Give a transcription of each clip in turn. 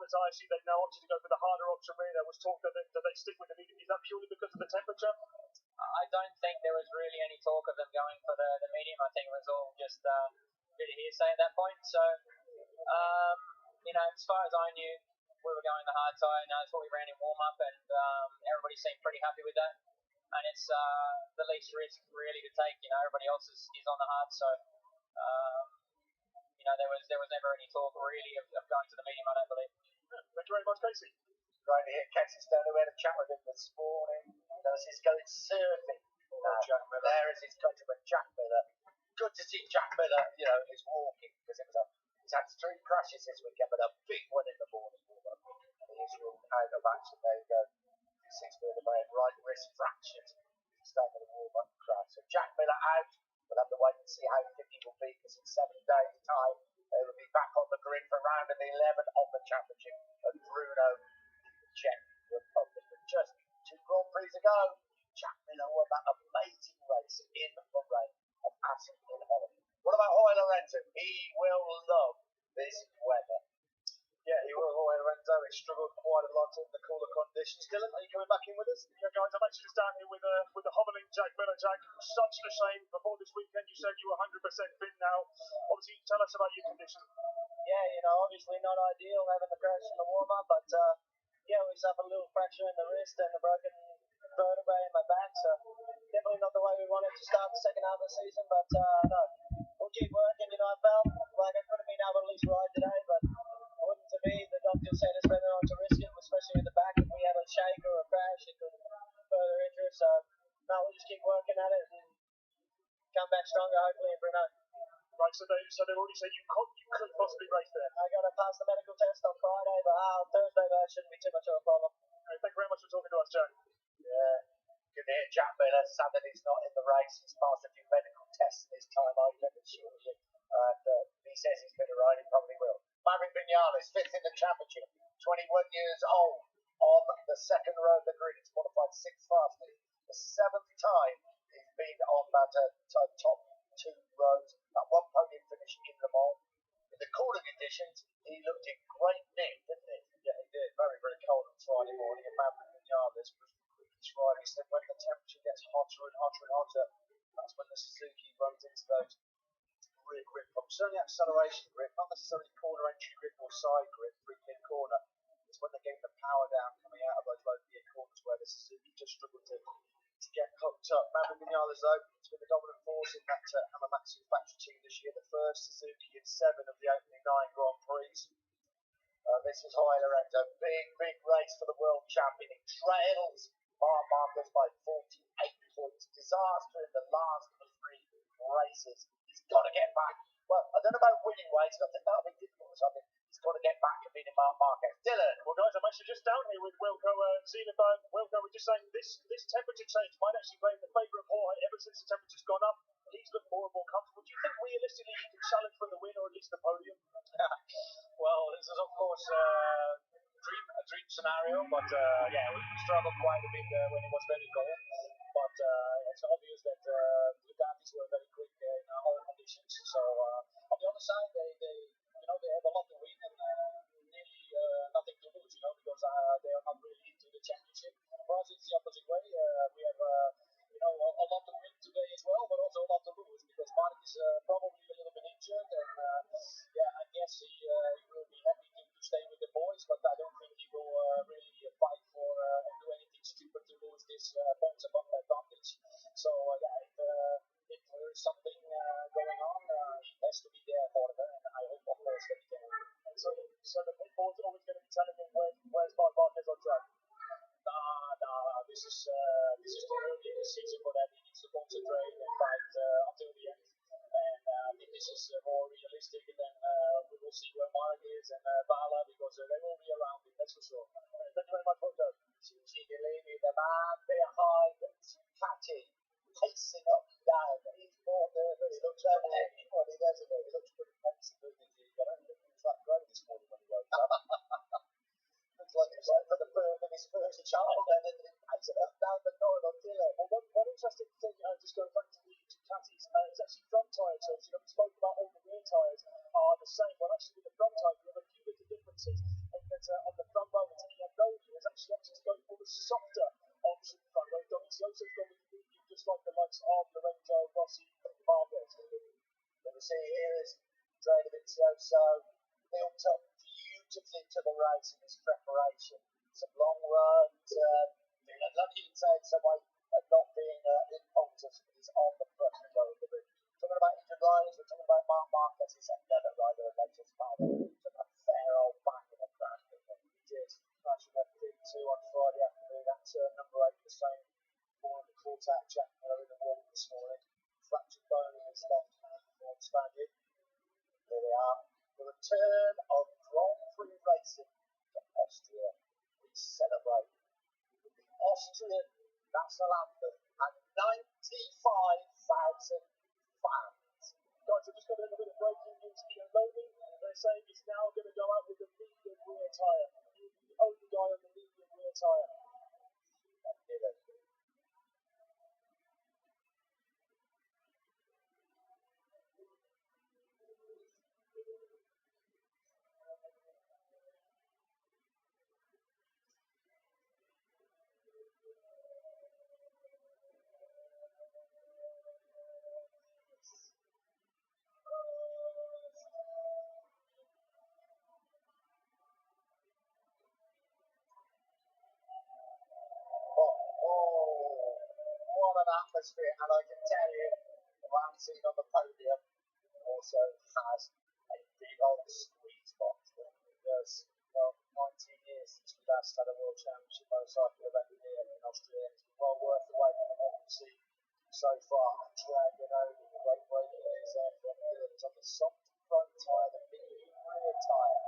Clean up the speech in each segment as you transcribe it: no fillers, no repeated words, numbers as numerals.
tyre sheet, they've now opted to go for the harder option rear. There was talk that they stick with the medium. Is that purely because of the temperature? I don't think there was really any talk of them going for the medium. I think it was all just a bit of hearsay at that point. So, as far as I knew, we were going the hard tyre, and that's what we ran in warm-up, and everybody seemed pretty happy with that. And it's the least risk really to take. Everybody else is on the hard, so there was never any talk really of going to the medium. I don't believe. Thank you very much, Casey. Right here, Casey's down. We had a chat with him this morning. As he's going surfing. There is his countryman Jack Miller. Good to see Jack Miller. Is walking because he's had 3 crashes this weekend, but a big one in the morning. And he's ruled out of action. There you go. 6 vertebrae right wrist fractured. Staying in the warm-up crash. So Jack Miller out. We'll have to wait and see how fit he will be because in 7 days' time they will be back on the grid for round 11 of the championship at Brno, Czech Republic. But just 2 Grand Prix ago, Jack Miller won that amazing race in the rain of Assen in Holland. What about Jorge Lorenzo? He will love this weather. Yeah, he will. Jorge Lorenzo. He struggled quite a lot in the cooler conditions. Dylan, are you coming back in with us? Yeah, guys, I'm actually just down here with the hobbling Jack Miller. Jack, such a shame. Before this weekend, you said you were 100% fit now. Obviously, tell us about your condition. Yeah, obviously not ideal having the crash in the warm-up, but we suffered a little fracture in the wrist and a broken vertebrae in my back, so definitely not the way we wanted to start the second half of the season, but no, we'll keep working. I felt like I could have been able to at least ride today, but it wouldn't to be. The doctor said it's better not to risk it, especially with the back. If we have a shake or a crash, it could further injure us, so no, we'll just keep working at it and come back stronger, hopefully, in Brno. Right, so they've already said you could possibly race there. I got to pass the medical test on Friday, but Thursday that shouldn't be too much of a problem. Thank you very much for talking to us, Jack. Yeah, good to hear Jack Miller. Sad that he's not in the race. He's passed a few medical tests in his time. I can assure you. He says he's going to ride. He probably will. Maverick Vinales, 5th in the championship, 21 years old, on the second row of the grid. He's qualified 6th fastest. The 7th time he's been on that top 2 rows. That one podium finish in Le Mans. In the cooler conditions, he looked in great nick, didn't he? Yeah, he did. Very, very cold on Friday morning. And Maverick Vinales was describing, he said when the temperature gets hotter and hotter and hotter, that's when the Suzuki runs into those rear grip problems. Certainly acceleration grip, not necessarily corner entry grip or side grip, 3-pin corner. It's when they're getting the power down coming out of those low gear corners where the Suzuki just struggled to get hooked up. Maverick Vinales, though, has been the dominant force in that Hamamatsu factory team this year. The first Suzuki in 7 of the opening 9 Grand Prix. This is Jorge Lorenzo. Big race for the world champion. He trails Marc Marquez by 48 points. Disaster in the last 3 races. He's got to get back. Well, I don't know about winning ways. I think that'll be difficult or something. He's got to get back to beating Marc Marquez. Dylan. Well, guys, I'm actually just down here with Wilco Zenenberg. Wilco, we're just saying this temperature change might actually play in the favour of Jorge ever since the temperature's gone up. He's looked more and more comfortable. Do you think realistically he can challenge for the win or at least the podium? Well, this is of course a dream scenario, but we struggled quite a bit when it was very cold. But it's obvious that the Ducatis were very quick in all conditions. So on the other side, they have a lot to win and nearly nothing to lose, because they are not really into the championship. For us, it's the opposite way. We have a lot to win today as well, but also a lot to lose because Mark is probably a little bit injured, and I guess he will be happy to stay with the boys, but I don't think he will really fight for and do anything stupid to lose this points above advantage. So if there is something going on, he has to be there for them, and I hope of course that he can. So the people is always going to be telling him where's Marc Marquez on track. This is too early in the season for that. He needs to concentrate and fight until the end. And I think this is more realistic than we will see where Mark is and Bala, because they will be around him, that's for sure. Thank you very much, Wilco. Ciccini, the man behind Ducati, pacing up and down. He's more nervous. He looks over everybody, doesn't he? He looks pretty pacey, doesn't he? I don't think he was that great this morning when he woke up. Looks like he was like for the birth of his first child, and then he pacing up down the corridor. Well, one interesting thing, just going back to the Ducatis, is actually front tyre choice. We spoke about all the rear tyres are the same. Well, actually, with the front tyre, you have a few little differences. And that on the front row, Iannoni has actually opted to go for the softer option front row. Dovizioso's gone with the medium, just like the likes of Lorenzo Rossi and Marquez. What we see here is Dovizioso built up beautifully to the race in his preparation. Some long runs, being unlucky in some way at not being impulsive, but he's on the front row of the ring. Talking about injured riders, we're talking about Mark Marquez, he's another rider of Nature's Father. Took a fair old back in a crash, didn't he? He did. Crashing up 2 on Friday afternoon. That's number 8, the same one that caught out Jack Miller in the wall this morning. Fractured bone in his left hand for Spaniard. Here we are. The return of Grand Prix racing to Austria. We celebrate with the Austrian national anthem and 95,000 fans. Guys, I've just got a little bit of breaking news. Iannoni, they're saying he's now going to go out with the medium rear tyre. He's the only guy on the medium rear tyre. What an atmosphere, and I can tell you, the man seen on the podium also has a big old squeeze box because, well, 19 years since we last had a World Championship motorcycle event here in Austria. It's been well worth the wait from what we've seen so far. Iannoni, the great breaking news there from Dylan. It's on the soft front tyre, the medium rear tyre.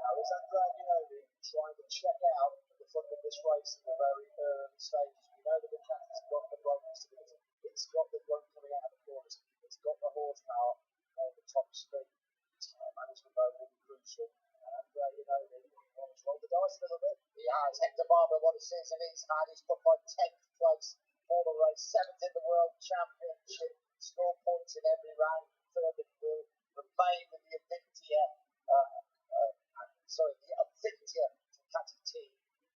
Now, is Iannoni trying to check out the front of this race in the very early stages? We know that the cat has got the braking stability, it's got the grunt coming out of the corners, it's got the horsepower on the top speed. Tyre management though will be crucial. And Iannoni wants to roll the dice a little bit. He has. Hector Barber, what a season he's had. He's put by 10th place for the race, 7th in the World Championship, score points in every round, third in the world, remain with the Avintia, the Avintia Ducati team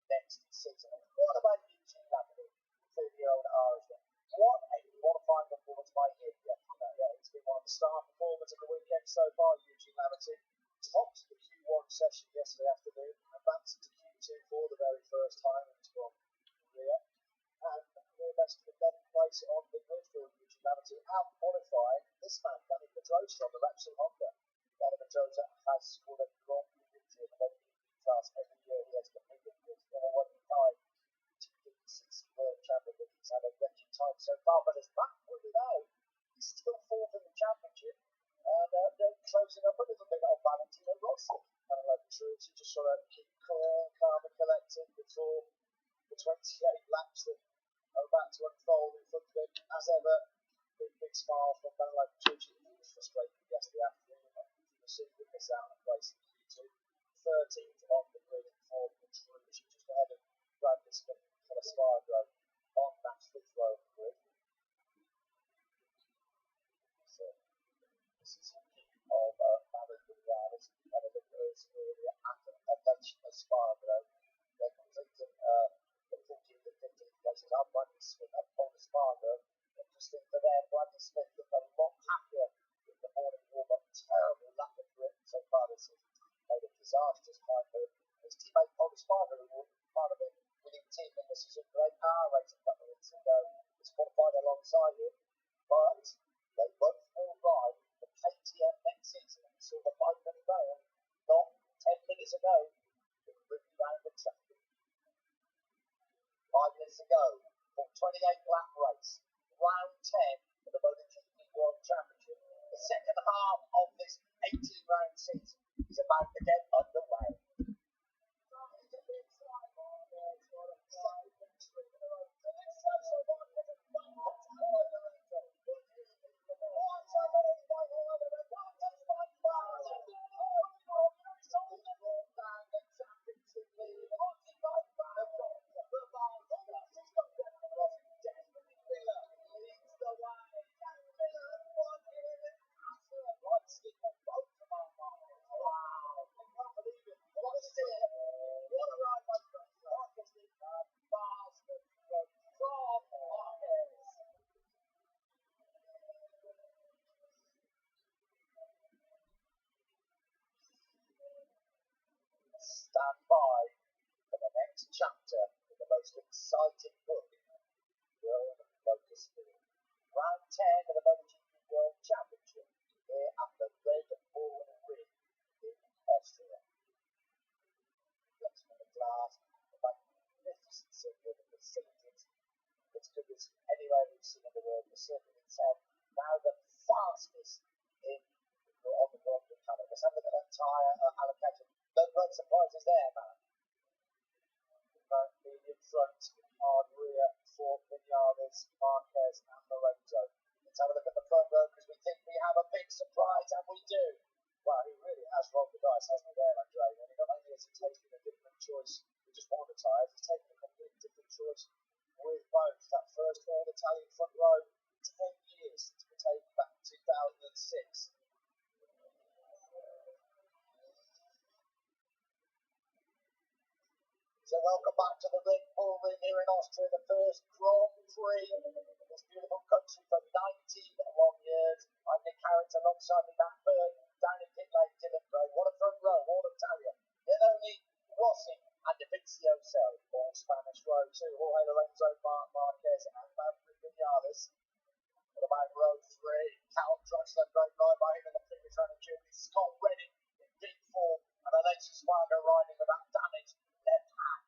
next season. And what about Eugene Lamini, 30-year-old Irishman? What a qualifying performance by him yesterday. Yeah, it's been one of the star performers of the weekend so far. Eugene Lamini topped the Q1 session yesterday afternoon, advanced to Q2 for the very first time in his career, and the best of the 11th place on the grid for Eugene Lamini, out qualifying this man, Danny Pedrosa, on the Repsol Honda. Danny Pedrosa has scored a Grand Prix victory in the MotoGP class every year he has competed. He's been a 1-5 T56 World Champion, but he's had a wretched time so far. But as Matt pointed out, he's still 4th in the championship, and they're closing up a little bit on Valentino Rossi. Kind of like the truth, you just sort of keep calm and collected before the 28 laps that are about to unfold in front of him. As ever, big smile from kind of like the truth. He was frustrated yesterday afternoon. You see him miss out on a place in Q2. 13th on the grid for Petrucci, just ahead of Bradley Smith and Colespardo on that 5th row of the grid. So, this is a kick of Maverick Morales. Had a look at us earlier at Espargaro. Then comes into the 14th and 15th places. Bradley Smith and Colespardo. Interesting for them, Bradley Smith looked a lot happier in the morning warm-up. Terrible lack of grip so far this season. Made a disastrous time for his teammate Colespardo, who was part of a winning team in the Suzuka 8-hour race a couple of weeks ago. Was qualified alongside him, but they both will ride the KTM next season. We saw the 5-minute rail not 10 minutes ago. It ripped around the track. 5 minutes ago, for 28-lap race, round 10 of the MotoGP World Championship. The second half of this 18-round season is about to get underway. stand by for the next chapter in the most exciting book, World Motorsport. Round 10 of the Motogp World Championship here at the Red Bull Ring in Austria. Looking at the glass, the magnificent circuit of the facilities, as good as anywhere we've seen in the world, the circuit itself, now the fastest on the Grand Prix calendar. Let's have a look at that tyre allocation. No great surprises there, man. Medium front, hard rear for Vinales, Marquez and Lorenzo. Let's have a look at the front row because we think we have a big surprise, and we do. Well, he really has rolled the dice, hasn't he, there, Andre? I mean, not only has he taken a different choice with just one of the tyres, he's taken a completely different choice with both. That first All-Italian front row, 10 years to be taken back in 2006. So welcome back to the Red Bull Ring here in Austria, the first Grand Prix in this beautiful country for 91 years. I'm Nick Harrington alongside me, Matt Byrne, down in pit lane, Dylan Gray. What a front row, all Italia. Yet only Rossi and Davizioso, all Spanish row too. Jorge Lorenzo, Marc Marquez and Maverick Vinales. What about row 3? Cal Drexler, great ride by him in the previous round of Germany. Scott Redding in big form, and Alexis Spargo riding with that damaged left hand.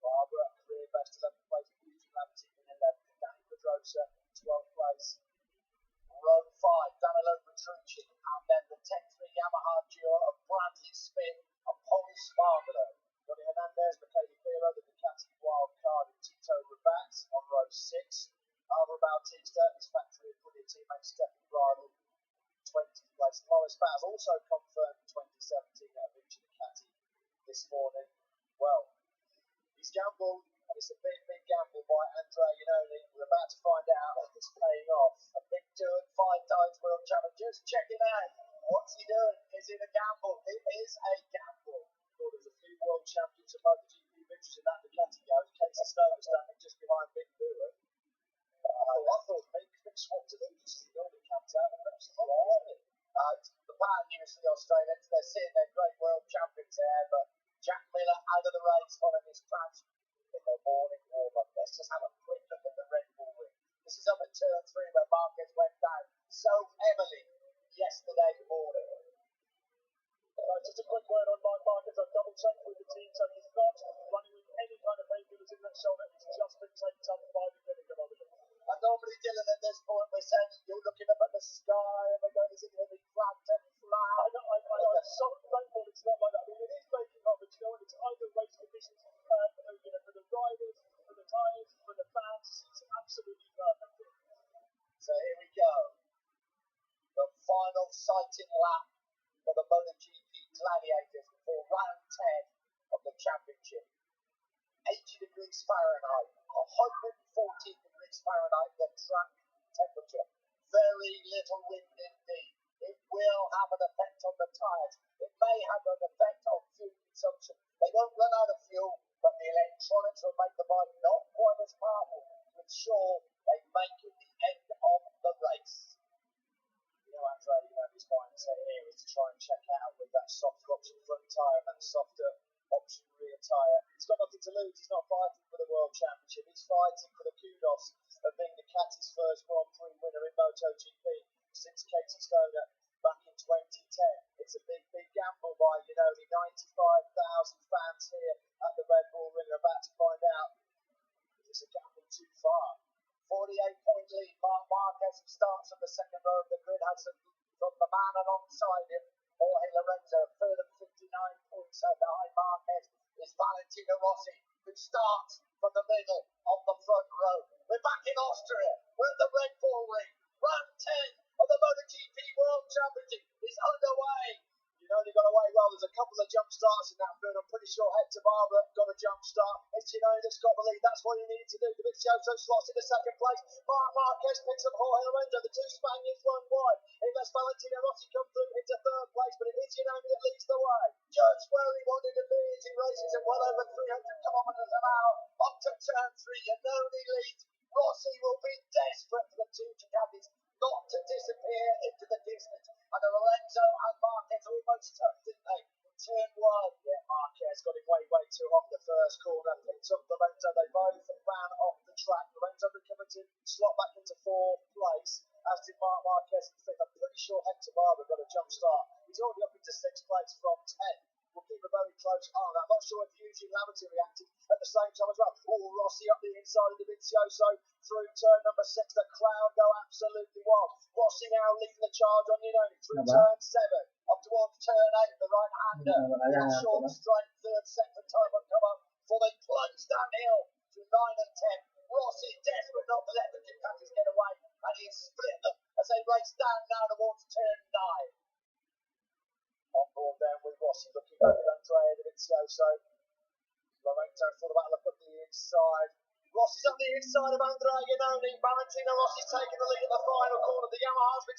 Barbara, career best 11th place, Eugene Laverty in 11th, Danny Pedrosa, 12th place. Row 5, Danilo Petrucci, and then the Tech 3 Yamaha duo of Bradley Smith and Polly Spargo. Johnny Hernandez, Michele Firo, the Ducati wild card, and Tito Rabat on row 6. Alvaro Bautista, his factory brilliant teammate Stefan Bradl, 20th place. Loris Baz also confirmed 2017 at Vinci Ducati this morning. Well, he's gambled, and it's a big, big gamble by Andrea Iannone. We're about to find out if it's paying off. A big dude, 5 times world champion. Just check it out. What's he doing? Is it a gamble? It is a gamble. Well, there's a few world champions of MotoGP victories in that Ducati goes. Casey Stoner standing just behind Big Boo. I thought maybe Big Swap to them, just the only comes out and reps the whole isn't it? The bad news for the Australians, they're seeing their great world champions there, but Jack Miller out of the race following his crash in the morning warm-up. Let's just have a quick look at the Red Bull Ring. This is up at turn 3 where Marquez went down so heavily yesterday morning. Just a quick word on Mark Marquez. I've double-checked with the team, so he's not running with any kind of painkillers in that shoulder. It's just been taped up by the vinegar bottle. And normally, Dylan, at this point, we're saying you're looking up at the sky and we're going, is it going to be flat and flat? I'm so thankful it's not like that. I mean, it is making up, but you know what? It's either race conditions, for the riders, for the tyres, for the fans. It's absolutely perfect. So here we go. The final sighting lap for the MotoGP Gladiators before round 10 of the championship. 80 degrees Fahrenheit, 114 degrees Fahrenheit, the track temperature. Very little wind indeed. It will have an effect on the tyres. It may have an effect on fuel consumption. They won't run out of fuel, but the electronics will make the bike not quite as powerful to ensure they make it the end of the race. You know, Andre, his mindset here is to try and check out with that soft option front tyre and that softer option rear tyre. He's got nothing to lose. He's not fighting for the World Championship. He's fighting for the kudos of being Ducati's first Grand Prix winner in MotoGP since Casey Stoner back in 2010. It's a big, big gamble by, the 95,000 fans here at the Red Bull Ring are about to find out if it's a gamble too far. 48-point lead. Marc Marquez, who starts from the second row of the grid, has from the man alongside him, Jorge Lorenzo, a further 59 points. So behind Marquez is Valentino Rossi, who starts from the middle of the front row. We're back in Austria. We're at the Red Bull Ring. Round 10 of the MotoGP World Championship is underway. They got away well. There's a couple of jump starts in that field. I'm pretty sure Hector Barbara got a jump start. It's that's got the lead. That's what he needed to do. Davizioso slots in the second place. Marc Marquez picks up Jorge Lorenzo. The two Spaniards run wide. It lets Valentino Rossi come through into third place, but it is that leads the way. Just where he wanted to be as he races at well over 300 kilometres an hour. Up to turn 3, Iannone leads. Rossi will be desperate for the two Ducatis not to disappear into the distance. And Lorenzo and Marquez almost touched, didn't they? Turn 1. Yeah, Marquez got him into off the first corner, picked up Lorenzo. They both ran off the track. Lorenzo recovered to slot back into fourth place, as did Marc Marquez in fifth. I'm pretty sure Hector Barber got a jump start. He's already up into sixth place from 10. We'll keep a very close eye on that. I'm not sure if Eugene Laverty reacted at the same time as well. Oh, Rossi up the inside of Davizioso through turn number 6. The crowd go absolutely wild. Rossi now leading the charge on Iannone through turn 7. Up towards turn 8, the right-hander. Short straight, third second time will come up before they plunge downhill through 9 and 10. Rossi desperate not to let the Ducatis get away, and he split them as they race down now towards turn 9. On board then with Rossi, looking back at Andrea Davizioso. Lorenzo for the battle up the inside. Rossi's up the inside of Andrea Iannone. Valentino Rossi's taking the lead at the final corner. The Yamaha's been